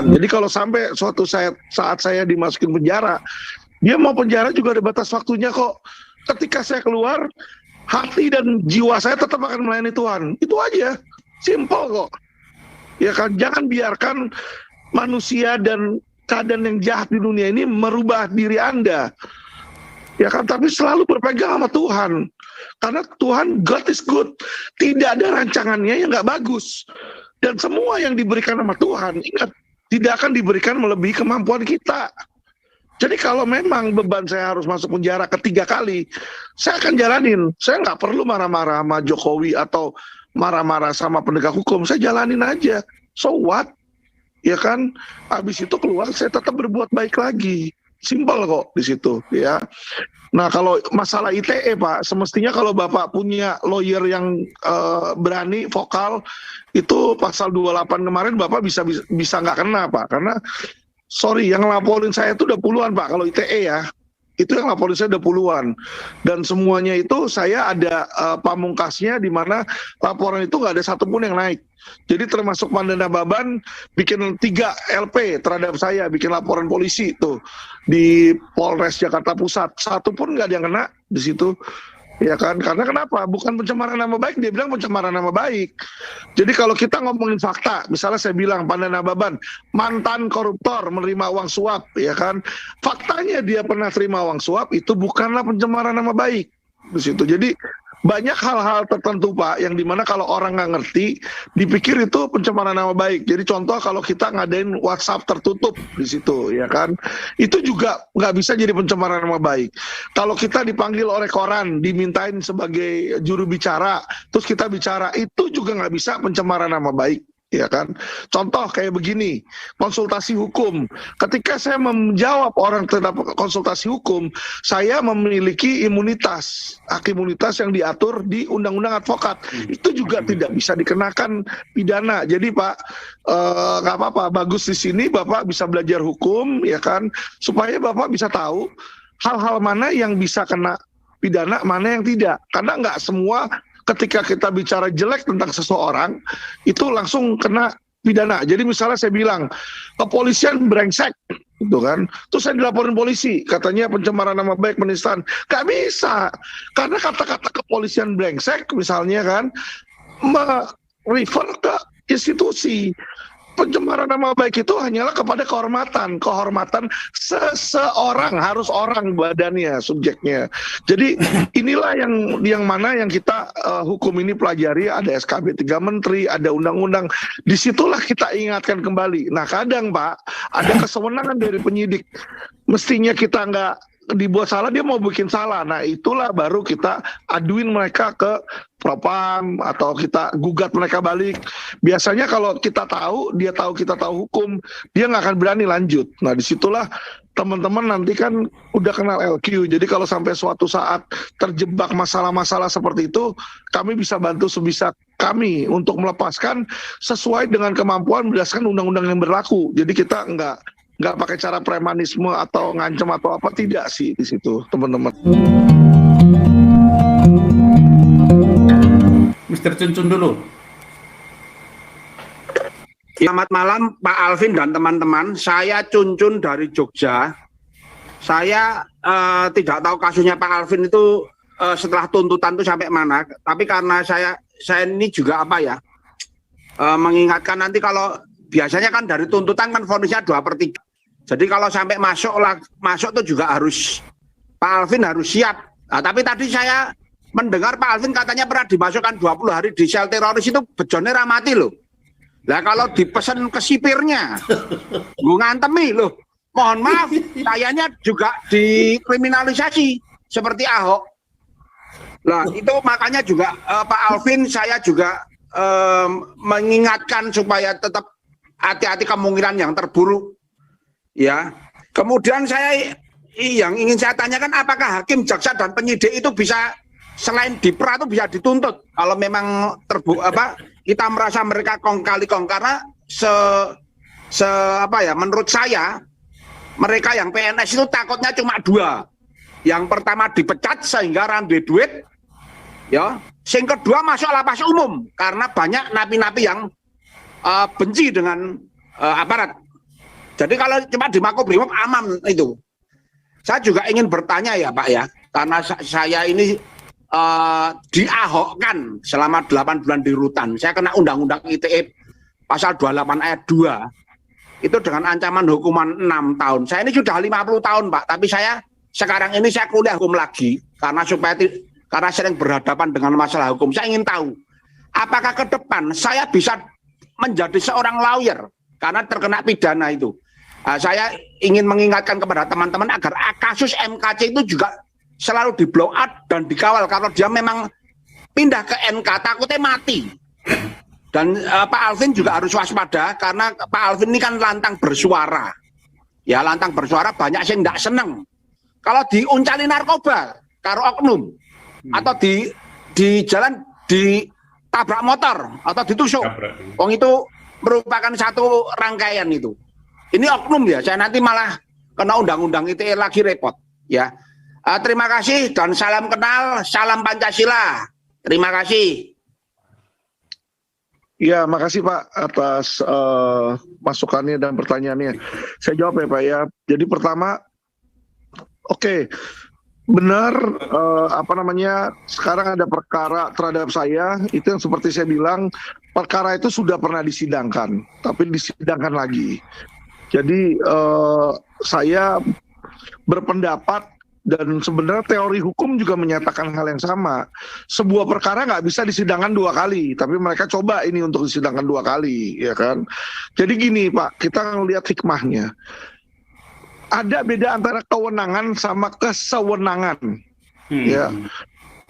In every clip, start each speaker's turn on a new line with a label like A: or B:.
A: Tuhan. Jadi kalau sampai suatu saat saya dimasukin penjara, dia mau penjara juga ada batas waktunya kok. Ketika saya keluar, hati dan jiwa saya tetap akan melayani Tuhan. Itu aja, simple kok. Ya kan, jangan biarkan manusia dan keadaan yang jahat di dunia ini merubah diri Anda. Ya kan, tapi selalu berpegang sama Tuhan. Karena Tuhan, God is good. Tidak ada rancangannya yang nggak bagus. Dan semua yang diberikan sama Tuhan, ingat, tidak akan diberikan melebihi kemampuan kita. Jadi kalau memang beban saya harus masuk penjara ketiga kali, saya akan jalanin. Saya nggak perlu marah-marah sama Jokowi atau marah-marah sama penegak hukum. Saya jalanin aja. So what? Ya kan, habis itu keluar saya tetap berbuat baik lagi. Simpel kok di situ, ya. Nah, kalau masalah ITE, Pak, semestinya kalau Bapak punya lawyer yang berani, vokal, itu pasal 28 kemarin Bapak bisa nggak kena, Pak. Karena, sorry, yang laporin saya itu udah puluhan, Pak, kalau ITE ya. Itu yang laporin saya udah puluhan. Dan semuanya itu saya ada pamungkasnya di mana laporan itu nggak ada satupun yang naik. Jadi termasuk Pandana Baban bikin 3 LP terhadap saya, bikin laporan polisi tuh di Polres Jakarta Pusat. Satu pun nggak ada yang kena di situ. Ya kan, karena kenapa? Bukan pencemaran nama baik, dia bilang pencemaran nama baik. Jadi kalau kita ngomongin fakta, misalnya saya bilang Pandana Baban mantan koruptor menerima uang suap, ya kan? Faktanya dia pernah terima uang suap, itu bukanlah pencemaran nama baik di situ. Jadi banyak hal-hal tertentu, Pak, yang dimana kalau orang nggak ngerti, dipikir itu pencemaran nama baik. Jadi contoh kalau kita ngadain WhatsApp tertutup di situ, ya kan, itu juga nggak bisa jadi pencemaran nama baik. Kalau kita dipanggil oleh koran, dimintain sebagai juru bicara, terus kita bicara, itu juga nggak bisa pencemaran nama baik. Ya kan, contoh kayak begini, konsultasi hukum. Ketika saya menjawab orang terhadap konsultasi hukum, saya memiliki imunitas, hak imunitas yang diatur di Undang-Undang Advokat. Itu juga tidak bisa dikenakan pidana. Jadi Pak, nggak apa-apa, bagus di sini Bapak bisa belajar hukum, ya kan, supaya Bapak bisa tahu hal-hal mana yang bisa kena pidana, mana yang tidak. Karena nggak semua ketika kita bicara jelek tentang seseorang, itu langsung kena pidana. Jadi misalnya saya bilang, kepolisian brengsek, gitu kan. Terus saya dilaporin polisi, katanya pencemaran nama baik, penistaan. Gak bisa. Karena kata-kata kepolisian brengsek, misalnya kan, merefer ke institusi. Pencemaran nama baik itu hanyalah kepada kehormatan seseorang, harus orang badannya, subjeknya. Jadi inilah yang mana yang kita hukum ini pelajari, ada SKB 3 Menteri, ada undang-undang, disitulah kita ingatkan kembali. Nah kadang Pak, ada kesewenangan dari penyidik, mestinya kita nggak dibuat salah, dia mau bikin salah. Nah itulah baru kita aduin mereka ke propam atau kita gugat mereka balik. Biasanya kalau kita tahu, dia tahu kita tahu hukum, dia nggak akan berani lanjut. Nah disitulah teman-teman nanti kan udah kenal LQ. Jadi kalau sampai suatu saat terjebak masalah-masalah seperti itu, kami bisa bantu sebisa kami untuk melepaskan sesuai dengan kemampuan berdasarkan undang-undang yang berlaku. Jadi kita nggak pakai cara premanisme atau ngancem atau apa, tidak sih di situ teman-teman.
B: Mr. Cuncun dulu. Selamat malam Pak Alvin dan teman-teman. Saya Cuncun dari Jogja. Saya tidak tahu kasusnya Pak Alvin itu setelah tuntutan itu sampai mana. Tapi karena saya ini juga apa ya, mengingatkan nanti kalau biasanya kan dari tuntutan kan vonisnya 2/3. Jadi kalau sampai masuk itu juga harus Pak Alvin harus siap. Nah, tapi tadi saya mendengar Pak Alvin katanya pernah dimasukkan 20 hari di sel teroris, itu bejone ramati loh. Lah kalau dipesan ke sipirnya, gue ngantemi loh. Mohon maaf, kayaknya juga dikriminalisasi seperti Ahok. Lah itu makanya juga Pak Alvin saya juga mengingatkan supaya tetap hati-hati kemungkinan yang terburuk. Ya. Kemudian yang ingin saya tanyakan, apakah hakim, jaksa dan penyidik itu bisa selain dipra itu bisa dituntut kalau memang kita merasa mereka kong kali kong, karena menurut saya mereka yang PNS itu takutnya cuma 2. Yang pertama dipecat sehingga rambe duit, ya. Yang kedua masuk lapas umum karena banyak napi-napi yang benci dengan aparat. Jadi kalau cuma di Makobrimob aman itu. Saya juga ingin bertanya ya Pak ya, karena saya ini diahokkan selama 8 bulan di rutan. Saya kena Undang-Undang ITE pasal 28 ayat 2. Itu dengan ancaman hukuman 6 tahun. Saya ini sudah 50 tahun Pak, tapi sekarang ini saya kuliah hukum lagi karena sering berhadapan dengan masalah hukum. Saya ingin tahu, apakah ke depan saya bisa menjadi seorang lawyer karena terkena pidana itu. Saya ingin mengingatkan kepada teman-teman agar kasus MKC itu juga selalu di blow up dan dikawal. Kalau dia memang pindah ke MK, takutnya mati. Dan Pak Alvin juga harus waspada karena Pak Alvin ini kan lantang bersuara. Ya lantang bersuara banyak yang tidak seneng. Kalau diuncali narkoba, karo oknum, atau di jalan ditabrak motor atau ditusuk, wong itu merupakan satu rangkaian itu. Ini oknum ya, saya nanti malah kena Undang-Undang ITE lagi repot ya. Terima kasih dan salam kenal, salam Pancasila. Terima kasih.
A: Ya, makasih Pak atas masukannya dan pertanyaannya. Saya jawab ya Pak ya. Jadi pertama, oke, benar sekarang ada perkara terhadap saya, itu yang seperti saya bilang, perkara itu sudah pernah disidangkan, tapi disidangkan lagi. Jadi saya berpendapat dan sebenarnya teori hukum juga menyatakan hal yang sama. Sebuah perkara nggak bisa disidangkan 2 kali, tapi mereka coba ini untuk disidangkan 2 kali, ya kan? Jadi gini Pak, kita lihat hikmahnya. Ada beda antara kewenangan sama kesewenangan. Ya,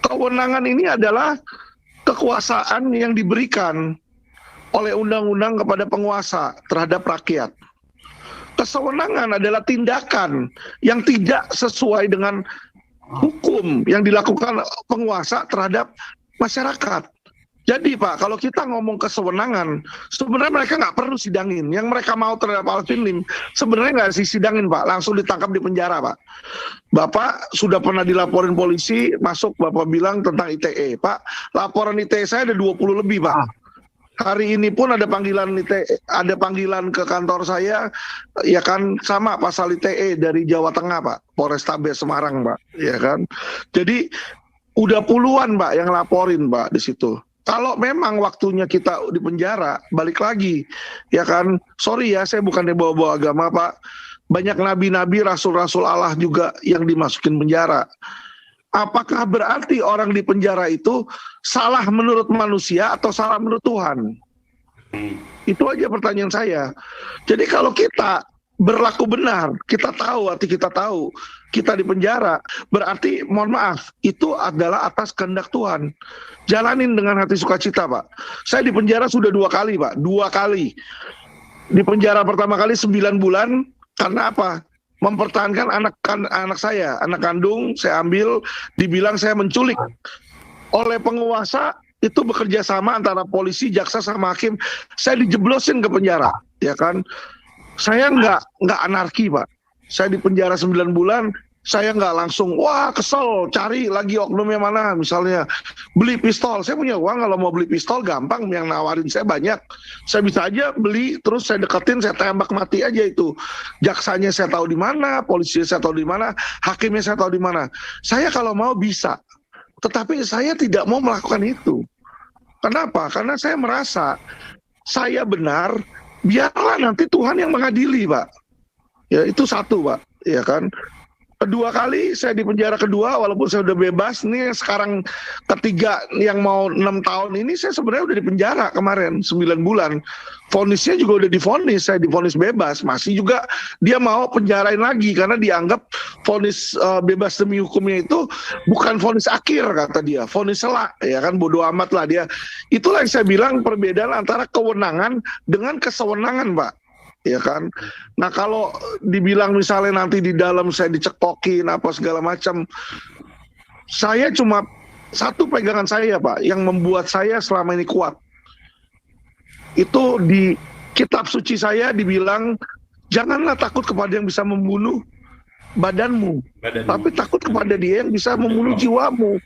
A: kewenangan ini adalah kekuasaan yang diberikan oleh undang-undang kepada penguasa terhadap rakyat. Kesewenangan adalah tindakan yang tidak sesuai dengan hukum yang dilakukan penguasa terhadap masyarakat. Jadi Pak, kalau kita ngomong kesewenangan, sebenarnya mereka nggak perlu sidangin. Yang mereka mau terhadap Alvin Lim, sebenarnya nggak disidangin Pak, langsung ditangkap di penjara Pak. Bapak sudah pernah dilaporin polisi, masuk Bapak bilang tentang ITE. Pak, laporan ITE saya ada 20 lebih Pak. Hari ini pun ada panggilan ke kantor saya, ya kan sama pasal ITE dari Jawa Tengah Pak, Polrestabes Semarang Pak, ya kan. Jadi udah puluhan Pak yang laporin Pak di situ. Kalau memang waktunya kita di penjara, balik lagi, ya kan. Sorry ya, saya bukan bawa-bawa agama Pak. Banyak nabi-nabi, rasul-rasul Allah juga yang dimasukin penjara. Apakah berarti orang di penjara itu salah menurut manusia atau salah menurut Tuhan? Itu aja pertanyaan saya. Jadi kalau kita berlaku benar, kita tahu, arti kita tahu, kita di penjara, berarti mohon maaf, itu adalah atas kehendak Tuhan. Jalanin dengan hati sukacita Pak. Saya di penjara sudah 2 kali Pak, 2 kali. Di penjara pertama kali 9 bulan, karena apa? Mempertahankan anak saya, anak kandung saya ambil, dibilang saya menculik. Oleh penguasa itu bekerja sama antara polisi, jaksa sama hakim. Saya dijeblosin ke penjara, ya kan? Saya nggak anarki Pak. Saya di penjara 9 bulan, saya nggak langsung wah kesel cari lagi oknumnya mana, misalnya beli pistol. Saya punya uang, kalau mau beli pistol gampang, yang nawarin saya banyak. Saya bisa aja beli, terus saya deketin, saya tembak mati aja itu. Jaksanya saya tahu di mana, polisinya saya tahu di mana, hakimnya saya tahu di mana. Saya kalau mau bisa, tetapi saya tidak mau melakukan itu. Kenapa? Karena saya merasa saya benar, biarlah nanti Tuhan yang mengadili Pak. Ya itu satu Pak, ya kan. Kedua kali saya di penjara kedua, walaupun saya udah bebas, nih sekarang ketiga yang mau 6 tahun ini, saya sebenarnya udah di penjara kemarin 9 bulan. Vonisnya juga udah divonis, saya divonis bebas, masih juga dia mau penjarain lagi karena dianggap vonis bebas demi hukumnya itu bukan vonis akhir kata dia, vonis selak, ya kan, bodoh amat lah dia. Itulah yang saya bilang perbedaan antara kewenangan dengan kesewenangan Pak. Ya kan. Nah kalau dibilang misalnya nanti di dalam saya dicekokin apa segala macam, saya cuma satu pegangan saya Pak yang membuat saya selama ini kuat. Itu di kitab suci saya dibilang janganlah takut kepada yang bisa membunuh badanmu. Tapi takut kepada dia yang bisa membunuh jiwamu.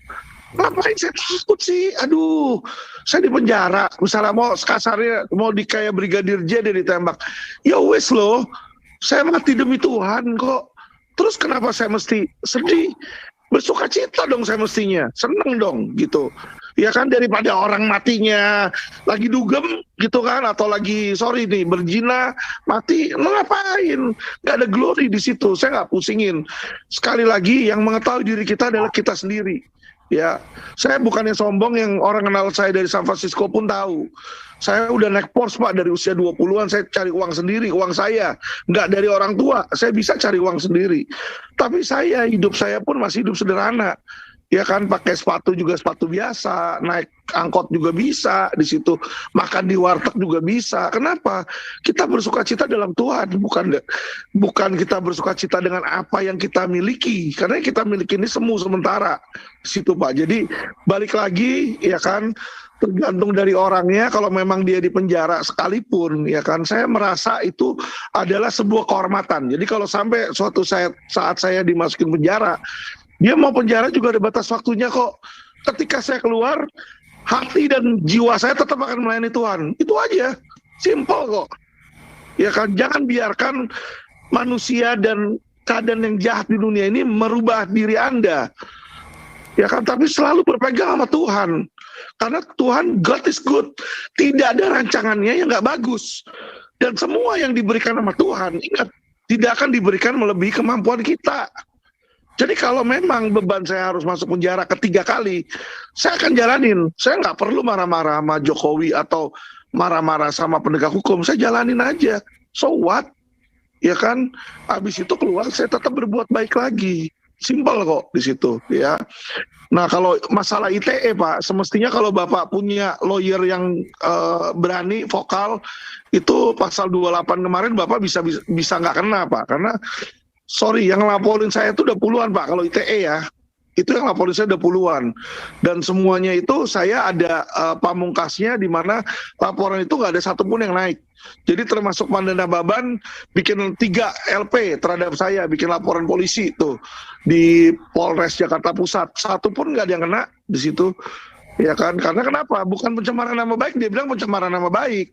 A: Ngapain saya takut sih? Aduh, saya di penjara. Misalnya mau kasarnya mau kayak Brigadir J dia ditembak. Ya wes loh, Saya mati demi Tuhan kok. Terus kenapa saya mesti sedih? Bersuka cita dong saya mestinya, seneng dong gitu. Ya kan, daripada orang matinya lagi dugem gitu kan, atau lagi sorry nih berzina mati, lo ngapain? Gak ada glory di situ, saya nggak pusingin. Sekali lagi yang mengetahui diri kita adalah kita sendiri. Ya, saya bukannya sombong, yang orang kenal saya dari San Francisco pun tahu. Saya udah naik Porsche Pak dari usia 20-an, saya cari uang sendiri, uang saya. Nggak dari orang tua, saya bisa cari uang sendiri. Tapi hidup saya pun masih hidup sederhana. Ya kan, pakai sepatu juga sepatu biasa, naik angkot juga bisa di situ, makan di warteg juga bisa. Kenapa? Kita bersuka cita dalam Tuhan, bukan kita bersuka cita dengan apa yang kita miliki, karena yang kita miliki ini semu sementara di situ Pak. Jadi balik lagi ya kan, tergantung dari orangnya. Kalau memang dia di penjara sekalipun ya kan, saya merasa itu adalah sebuah kehormatan. Jadi kalau sampai suatu saat saya dimasukin penjara, dia mau penjara juga ada batas waktunya kok. Ketika saya keluar, hati dan jiwa saya tetap akan melayani Tuhan. Itu aja, simple kok. Ya kan, jangan biarkan manusia dan keadaan yang jahat di dunia ini merubah diri Anda. Ya kan, tapi selalu berpegang sama Tuhan. Karena Tuhan, God is good. Tidak ada rancangannya yang nggak bagus. Dan semua yang diberikan sama Tuhan, ingat, tidak akan diberikan melebihi kemampuan kita. Jadi kalau memang beban saya harus masuk penjara ketiga kali, saya akan jalanin. Saya nggak perlu marah-marah sama Jokowi atau marah-marah sama penegak hukum. Saya jalanin aja. So what? Ya kan? Habis itu keluar, saya tetap berbuat baik lagi. Simpel kok di situ, ya. Nah, kalau masalah ITE, Pak, semestinya kalau Bapak punya lawyer yang berani, vokal, itu pasal 28 kemarin Bapak bisa nggak kena, Pak. Karena sorry, yang laporin saya itu udah puluhan Pak, kalau ITE ya. Itu yang laporin saya udah puluhan. Dan semuanya itu saya ada pamungkasnya, di mana laporan itu nggak ada satupun yang naik. Jadi termasuk Pandana Baban bikin 3 LP terhadap saya, bikin laporan polisi tuh di Polres Jakarta Pusat. Satu pun nggak ada yang kena di situ. Ya kan, karena kenapa? Bukan pencemaran nama baik, dia bilang pencemaran nama baik.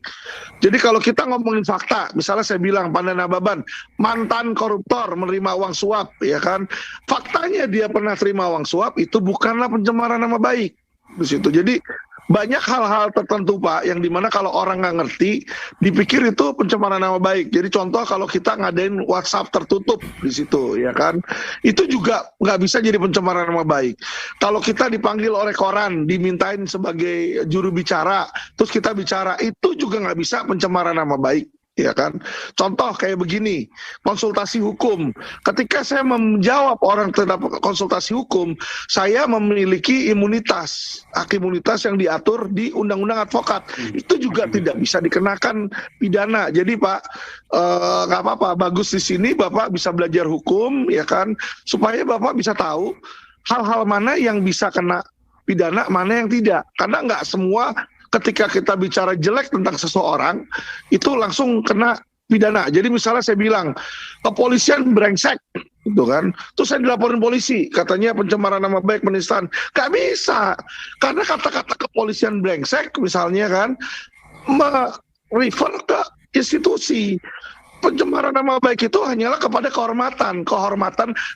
A: Jadi kalau kita ngomongin fakta, misalnya saya bilang Pandana Baban mantan koruptor menerima uang suap, ya kan? Faktanya dia pernah terima uang suap, itu bukanlah pencemaran nama baik di situ. Jadi banyak hal-hal tertentu Pak, yang dimana kalau orang nggak ngerti, dipikir itu pencemaran nama baik. Jadi contoh kalau kita ngadain WhatsApp tertutup di situ, ya kan, itu juga nggak bisa jadi pencemaran nama baik. Kalau kita dipanggil oleh koran, dimintain sebagai juru bicara, terus kita bicara, itu juga nggak bisa pencemaran nama baik. Ya kan, contoh kayak begini, konsultasi hukum. Ketika saya menjawab orang terhadap konsultasi hukum, saya memiliki imunitas, hak imunitas yang diatur di Undang-Undang Advokat. Itu juga tidak bisa dikenakan pidana. Jadi Pak, nggak apa-apa, bagus di sini Bapak bisa belajar hukum, ya kan, supaya Bapak bisa tahu hal-hal mana yang bisa kena pidana, mana yang tidak. Karena nggak semua ketika kita bicara jelek tentang seseorang, itu langsung kena pidana. Jadi misalnya saya bilang, kepolisian brengsek, gitu kan, terus saya dilaporin polisi, katanya pencemaran nama baik, penistaan. Gak bisa, karena kata-kata kepolisian brengsek, misalnya kan, merefer ke institusi. Pencemaran nama baik itu hanyalah kepada kehormatan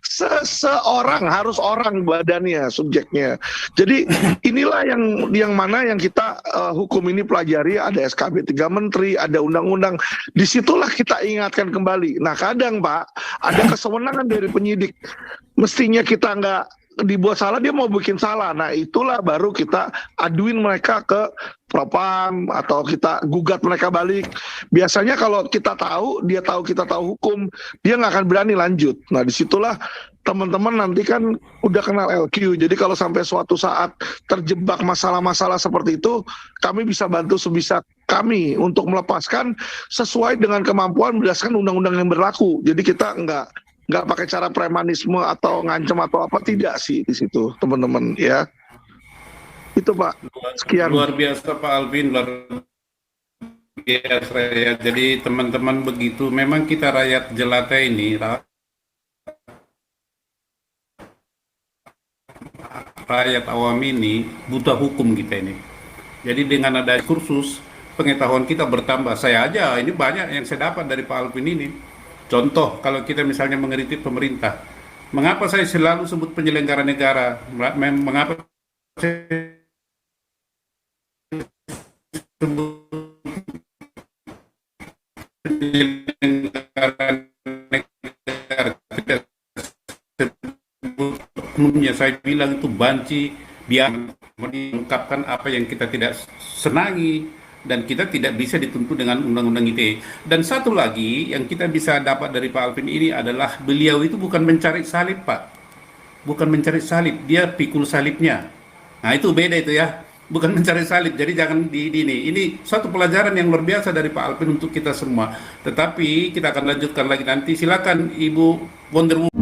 A: seseorang, harus orang badannya, subjeknya. Jadi inilah yang mana yang kita hukum ini pelajari, ada SKB 3 Menteri, ada undang-undang. Disitulah kita ingatkan kembali. Nah kadang Pak, ada kesewenangan dari penyidik. Mestinya kita nggak dibuat salah, dia mau bikin salah. Nah itulah baru kita aduin mereka ke propam atau kita gugat mereka balik. Biasanya kalau kita tahu, dia tahu kita tahu hukum, dia nggak akan berani lanjut. Nah disitulah teman-teman nanti kan udah kenal LQ. Jadi kalau sampai suatu saat terjebak masalah-masalah seperti itu, kami bisa bantu sebisa kami untuk melepaskan sesuai dengan kemampuan berdasarkan undang-undang yang berlaku. Jadi kita nggak pakai cara premanisme atau ngancem atau apa, tidak sih di situ teman-teman ya. Itu Pak, sekian.
C: Luar biasa Pak Alvin, luar biasa ya. Jadi teman-teman begitu, memang kita rakyat jelata ini, rakyat awam ini butuh hukum kita ini. Jadi dengan ada kursus, pengetahuan kita bertambah. Saya aja ini banyak yang saya dapat dari Pak Alvin ini. Contoh, kalau kita misalnya mengkritik pemerintah, mengapa saya selalu sebut penyelenggara negara? Mengapa saya sebut penyelenggara negara? Tidak sebut oknumnya, saya bilang itu banci, biar mengungkapkan apa yang kita tidak senangi, dan kita tidak bisa dituntut dengan undang-undang ITE. Dan satu lagi yang kita bisa dapat dari Pak Alvin ini adalah beliau itu bukan mencari salib, Pak. Bukan mencari salib, dia pikul salibnya. Nah itu beda itu ya, bukan mencari salib. Jadi jangan di ini. Ini suatu pelajaran yang luar biasa dari Pak Alvin untuk kita semua. Tetapi kita akan lanjutkan lagi nanti. Silakan Ibu Wonder Woman.